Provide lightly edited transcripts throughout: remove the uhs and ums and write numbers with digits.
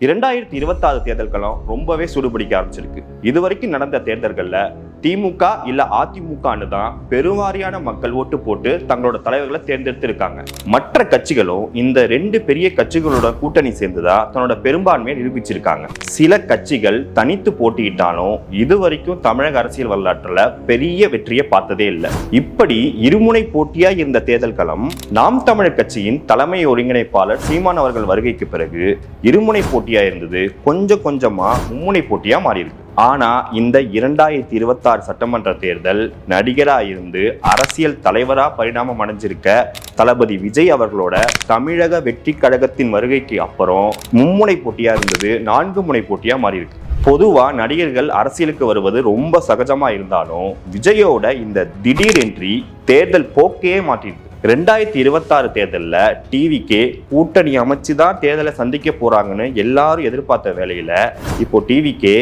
2026 தேர்தல் களம் ரொம்பவே சூடுபிடிக்க ஆரம்பிச்சிருக்கு. இதுவரைக்கும் நடந்த தேர்தல்கள்ல திமுக இல்ல அதிமுகன்னு தான் பெருவாரியான மக்கள் ஓட்டு போட்டு தங்களோட தலைவர்களை தேர்ந்தெடுத்து இருக்காங்க. மற்ற கட்சிகளும் இந்த ரெண்டு பெரிய கட்சிகளோட கூட்டணி சேர்ந்துதான் தன்னோட பெரும்பான்மையை நிரூபிச்சிருக்காங்க. சில கட்சிகள் தனித்து போட்டியிட்டாலும் இதுவரைக்கும் தமிழக அரசியல் வரலாற்றுல பெரிய வெற்றியை பார்த்ததே இல்லை. இப்படி இருமுனை போட்டியா இருந்த தேர்தல் களம் நாம் தமிழர் கட்சியின் தலைமை ஒருங்கிணைப்பாளர் சீமான் அவர்கள் வருகைக்கு பிறகு இருமுனை போட்டியா இருந்தது கொஞ்சம் கொஞ்சமா மும்முனை போட்டியா மாறி இருக்கு. ஆனா இந்த 2026 சட்டமன்ற தேர்தல் நடிகரா இருந்து அரசியல் தலைவரா பரிணாமம் அடைஞ்சிருக்க தளபதி விஜய் அவர்களோட தமிழக வெற்றி கழகத்தின் வருகைக்கு அப்புறம் மும்முனை போட்டியா இருந்தது 4 முனை போட்டியா மாறி இருக்கு. பொதுவா நடிகர்கள் அரசியலுக்கு வருவது ரொம்ப சகஜமா இருந்தாலும் விஜயோட இந்த திடீர் என்ட்ரி தேர்தல் போக்கையே மாற்றிருக்கு. 2026 தேர்தலில் டிவிகே கூட்டணி அமைச்சுதான் தேர்தலை சந்திக்க போறாங்கன்னு எல்லாரும் எதிர்பார்த்த வேளையில இப்போ டிவிகே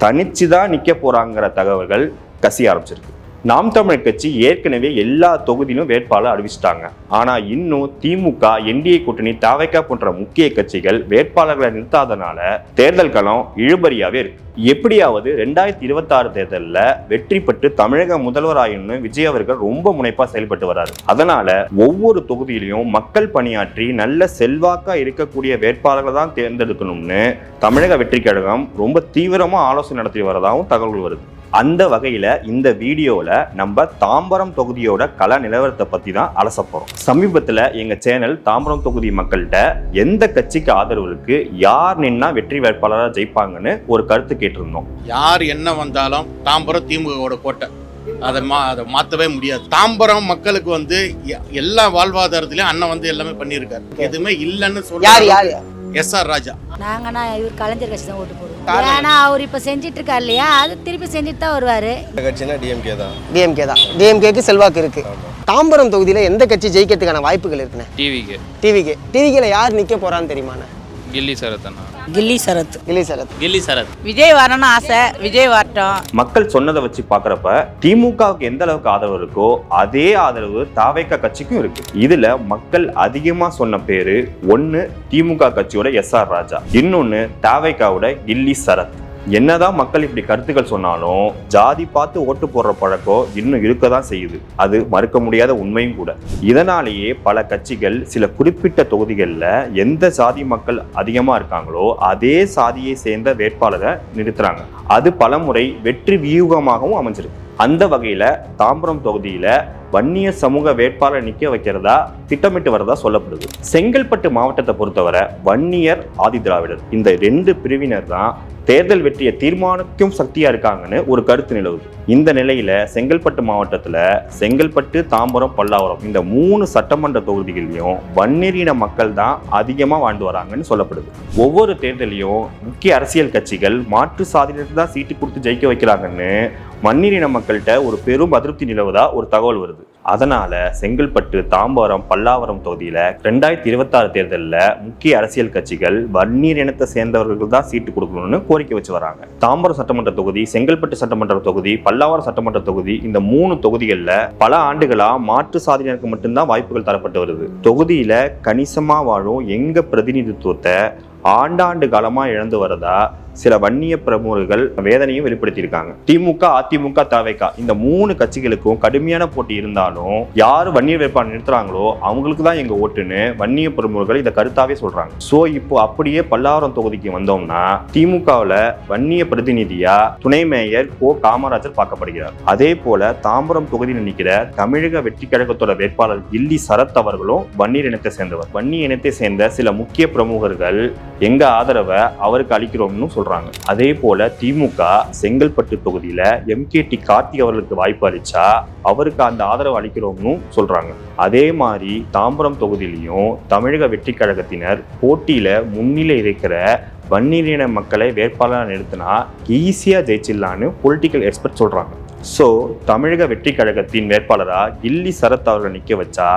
தனிச்சுதான் நிக்க போறாங்கிற தகவல்கள் கசிய ஆரம்பிச்சிருக்கு. நாம் தமிழர் கட்சி ஏற்கனவே எல்லா தொகுதியிலும் வேட்பாளர் அறிவிச்சிட்டாங்க. ஆனா இன்னும் திமுக, என்டிஏ கூட்டணி, தவைக்கா போன்ற முக்கிய கட்சிகள் வேட்பாளர்களை நிறுத்தாதனால தேர்தல் களம் இழுபறியாவே இருக்கு. எப்படியாவது 2026 தேர்தலில் வெற்றி பெற்று தமிழக முதல்வராயின்னு விஜய் அவர்கள் ரொம்ப முனைப்பா செயல்பட்டு வர்றாரு. அதனால ஒவ்வொரு தொகுதியிலையும் மக்கள் பணியாற்றி நல்ல செல்வாக்கா இருக்கக்கூடிய வேட்பாளர்களை தான் தேர்ந்தெடுக்கணும்னு தமிழக வெற்றி கழகம் ரொம்ப தீவிரமா ஆலோசனை நடத்தி வரதாகவும் தகவல்கள் வருது. அந்த வகையில இந்த வீடியோல நம்ம தாம்பரம் தொகுதியோட கள நிலவரத்தை பத்தி தான் அலச போறோம். சமீபத்துல எங்க சேனல் தாம்பரம் தொகுதி மக்கள்கிட்ட எந்த கட்சிக்கு ஆதரவு இருக்கு, யார் நின்னா வெற்றி வேட்பாளராக ஜெயிப்பாங்கன்னு ஒரு கருத்து கேட்டிருந்தோம். யார் என்ன வந்தாலும் தாம்பரம் திமுகவோட கோட்டை, அதை மாற்றவே முடியாது. தாம்பரம் மக்களுக்கு எல்லா வாழ்வாதாரத்திலையும் அண்ணன் எல்லாமே பண்ணியிருக்காரு. எதுவுமே இல்லைன்னு சொல்ல. SR ராஜா. நாங்கன்னா இவர் கலைஞர் கட்சி தான் ஓட்டு போடுவோம். ஏன்னா அவர் இப்ப செஞ்சிட்டு இருக்காரு இல்லையா, அது திருப்பி செஞ்சுட்டு தான் வருவாரு. கட்சினா டிஎம்கே தான். டிஎம்கேக்கு செல்வாக்கு இருக்கு. தாம்பரம் தொகுதியில எந்த கட்சி ஜெயிக்கிறதுக்கான வாய்ப்புகள் இருக்குண்ணே? டிவிகேல யார் நிக்க போறான்னு தெரியுமாண்ணே? கில்லி சரத். விஜய் வரணும்னு ஆசை, விஜய் வரட்டும். மக்கள் சொன்னதை வச்சு பாக்குறப்ப திமுகவுக்கு எந்த அளவுக்கு ஆதரவு இருக்கோ அதே ஆதரவு தாவேக்கா கட்சிக்கும் இருக்கு. இதுல மக்கள் அதிகமா சொன்ன பேரு ஒன்னு திமுக கட்சியோட SR ராஜா, இன்னொன்னு தாவேக்காவோட கில்லி சரத். என்னதான் மக்கள் இப்படி கருத்துக்கள் சொன்னாலும் ஜாதி பார்த்து ஓட்டு போடுற பழக்கம் இன்னும் இருக்கதான் செய்யுது. அது மறுக்க முடியாத உண்மையும் கூட. இதனாலேயே பல கட்சிகள் சில குறிப்பிட்ட தொகுதிகளில் எந்த சாதி மக்கள் அதிகமா இருக்காங்களோ அதே சாதியை சேர்ந்த வேட்பாளரை நிறுத்துறாங்க. அது பலமுறை வெற்றி வியூகமாகவும் அமைஞ்சிருக்கு. அந்த வகையில தாம்பரம் தொகுதியில வன்னிய சமூக வேட்பாளர் நிக்க வைக்கிறதா திட்டமிட்டு வரதா சொல்லப்படுது. செங்கல்பட்டு மாவட்டத்தை பொறுத்தவரை வன்னியர், ஆதி திராவிடர் இந்த 2 பிரிவினர் தான் தேர்தல் வெற்றியை தீர்மானிக்கும் சக்தியா இருக்காங்கன்னு ஒரு கருத்து நிலவுது. இந்த நிலையில செங்கல்பட்டு மாவட்டத்துல செங்கல்பட்டு, தாம்பரம், பல்லாவரம் இந்த 3 சட்டமன்ற தொகுதிகளிலும் வன்னியரின மக்கள் தான் அதிகமா வாழ்ந்து வராங்கன்னு சொல்லப்படுது. ஒவ்வொரு தேர்தலையும் முக்கிய அரசியல் கட்சிகள் மாற்று சாதியினருக்கு தான் சீட்டு கொடுத்து ஜெயிக்க வைக்கிறாங்கன்னு வன்னியரின மக்கள்கிட்ட ஒரு பெரும் அதிருப்தி நிலவுதா ஒரு தகவல் வருது. அதனால செங்கல்பட்டு, தாம்பரம், பல்லாவரம் தொகுதியில 2026 தேர்தலில் முக்கிய அரசியல் கட்சிகள் வன்னியர் இனத்தை சேர்ந்தவர்கள் தான் சீட்டு கொடுக்கணும்னு கோரிக்கை வச்சு வராங்க. தாம்பரம் சட்டமன்ற தொகுதி, செங்கல்பட்டு சட்டமன்ற தொகுதி, பல்லாவரம் சட்டமன்ற தொகுதி இந்த 3 தொகுதிகளில் பல ஆண்டுகளா மாற்று சாதியினருக்கு மட்டும்தான் வாய்ப்புகள் தரப்பட்டு வருது. தொகுதியில கணிசமா வாழும் எங்க பிரதிநிதித்துவத்தை ஆண்டாண்டு காலமா இழந்து வரதா சில வன்னிய பிரமுகர்கள் வேதனையும் வெளிப்படுத்தியிருக்காங்க. திமுக, அதிமுக, தவைக்கா இந்த 3 கட்சிகளுக்கும் கடுமையான போட்டி இருந்தாலும் யாரு வன்னியர் வேட்பாளர் நிறுத்துறாங்களோ அவங்களுக்கு தான் எங்க ஓட்டுன்னு வன்னிய பிரமுகர்கள் இதை கருத்தாவே சொல்றாங்க. சோ இப்போ அப்படியே பல்லாவரம் தொகுதிக்கு வந்தோம்னா திமுகவுல வன்னிய பிரதிநிதியா துணை மேயர் கோ காமராஜர் பார்க்கப்படுகிறார். அதே போல தாம்பரம் தொகுதியில் நிற்கிற தமிழக வெற்றி கழகத்தோட வேட்பாளர் கில்லி சரத் அவர்களும் வன்னியர் இனத்தை சேர்ந்தவர். வன்னிய இனத்தை சேர்ந்த சில முக்கிய பிரமுகர்கள் எங்க ஆதரவை அவருக்கு அளிக்கிறோம்னு சொல்றாங்க. அதே போல திமுக செங்கல்பட்டு தொகுதியில MKT கார்த்திக் அவர்களுக்கு வாய்ப்பு அளிச்சா அவருக்கு அந்த ஆதரவு அளிக்கிறோம்னு சொல்றாங்க. அதே மாதிரி தாம்பரம் தொகுதியிலையும் தமிழக வெற்றி கழகத்தினர் போட்டியில முன்னிலை இருக்கிற வன்னியரின மக்களை வேட்பாளராக நிறுத்தினா ஈஸியா ஜெயிச்சிடலான்னு பொலிட்டிக்கல் எக்ஸ்பர்ட் சொல்றாங்க. ஸோ தமிழக வெற்றி கழகத்தின் வேட்பாளராக கில்லி சரத் அவர்களை நிற்க வச்சா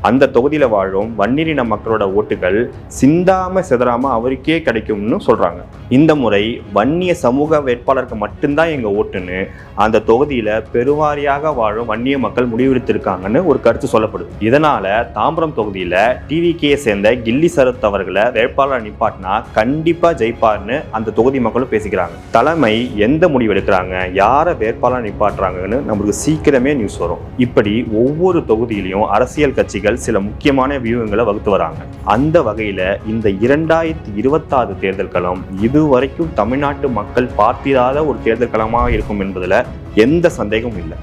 அந்த தொகுதியில வாழும் வன்னியரின மக்களோட ஓட்டுகள் சிந்தாம சிதறாம அவருக்கே கிடைக்கும்னு சொல்றாங்க. இந்த முறை வன்னிய சமூக வேட்பாளருக்கு மட்டும்தான் எங்க ஓட்டுன்னு அந்த தொகுதியில பெருவாரியாக வாழும் வன்னிய மக்கள் முடிவெடுத்திருக்காங்கன்னு ஒரு கருத்து சொல்லப்படுது. இதனால தாம்பரம் தொகுதியில டிவிகேயை சேர்ந்த கில்லி சரத் அவர்களை வேட்பாளர் நிப்பாட்டினா கண்டிப்பா ஜெயிப்பார்னு அந்த தொகுதி மக்களும் பேசிக்கிறாங்க. தலைமை எந்த முடிவு எடுக்கிறாங்க, யாரை வேட்பாளர் நிப்பாட்டுறாங்கன்னு நம்மளுக்கு சீக்கிரமே நியூஸ் வரும். இப்படி ஒவ்வொரு தொகுதியிலையும் அரசியல் கட்சிகள் சில முக்கியமான வியூகங்களை வகுத்து வராங்க. அந்த வகையில இந்த 2026 தேர்தல் களம் இதுவரைக்கும் தமிழ்நாட்டு மக்கள் பார்த்திராத ஒரு தேர்தல் களமாக இருக்கும் என்பதுல எந்த சந்தேகமும் இல்லை.